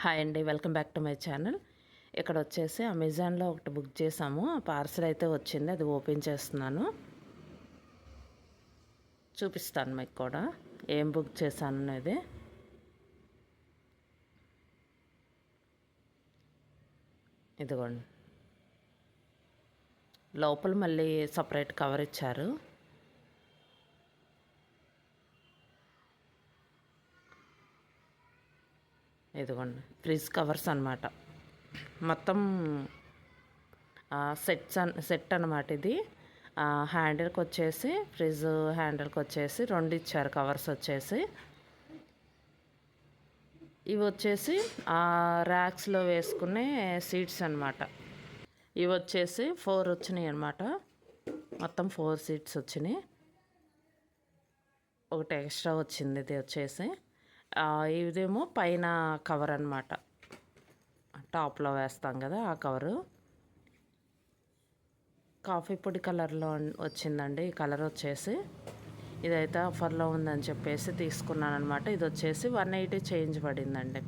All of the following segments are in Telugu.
హాయ్ అండి, welcome back to my channel. ఇక్కడ వచ్చేసి అమెజాన్లో ఒకటి బుక్ చేసాము. ఆ పార్సల్ అయితే వచ్చింది, అది ఓపెన్ చేస్తున్నాను. చూపిస్తాను మీకు కూడా ఏం బుక్ చేశాను అనేది. ఇదిగోండి, లోపల మళ్ళీ సపరేట్ కవర్ ఇచ్చారు. ఇదిగోండి, ఫ్రిడ్జ్ కవర్స్ అన్నమాట. మొత్తం సెట్ అన్నమాట ఇది. హ్యాండిల్కి వచ్చేసి ఫ్రిడ్జ్ హ్యాండిల్కి వచ్చేసి రెండు ఇచ్చారు కవర్స్ వచ్చేసి. ఇవి వచ్చేసి ర్యాక్స్లో వేసుకునే సీట్స్ అన్నమాట. ఇవి వచ్చేసి 4 వచ్చినాయి అన్నమాట. మొత్తం 4 సీట్స్ వచ్చినాయి. ఒకటి ఎక్స్ట్రా వచ్చింది ఇది వచ్చేసి. ఇదేమో పైన కవర్ అన్నమాట, టాప్లో వేస్తాం కదా ఆ కవరు. కాఫీ పొడి కలర్లో వచ్చిందండి. ఈ కలర్ వచ్చేసి ఇదైతే ఆఫర్లో ఉందని చెప్పేసి తీసుకున్నాను అనమాట. ఇది వచ్చేసి 180 చేంజ్ పడిందండి,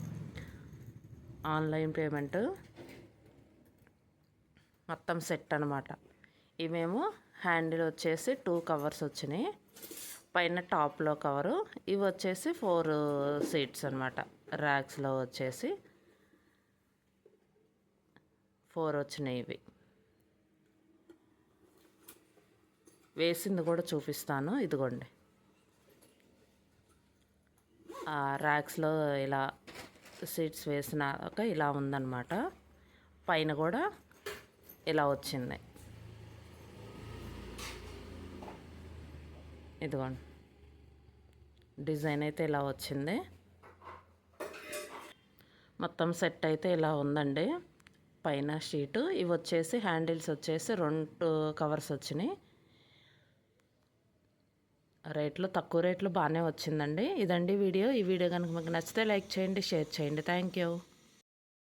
ఆన్లైన్ పేమెంట్. మొత్తం సెట్ అనమాట. ఇవేమో హ్యాండిల్ వచ్చేసి 2 కవర్స్ వచ్చినాయి, పైన టాప్లో కవరు. ఇవి వచ్చేసి 4 సీట్స్ అనమాట. ర్యాక్స్లో వచ్చేసి 4 వచ్చినాయి. ఇవి వేసింది కూడా చూపిస్తాను. ఇదిగోండి, ర్యాక్స్లో ఇలా సీట్స్ వేసినాక ఇలా ఉందన్నమాట. పైన కూడా ఇలా వచ్చింది. ఇదిగోండి, డిజైన్ అయితే ఇలా వచ్చింది. మొత్తం సెట్ అయితే ఇలా ఉందండి. పైన షీటు. ఇవి వచ్చేసి హ్యాండిల్స్ వచ్చేసి 2 కవర్స్ వచ్చినాయి. రేట్లు తక్కువ రేట్లు బాగానే వచ్చిందండి. ఇదండి వీడియో. ఈ వీడియో కనుక మీకు నచ్చితే లైక్ చేయండి, షేర్ చేయండి. Thank you.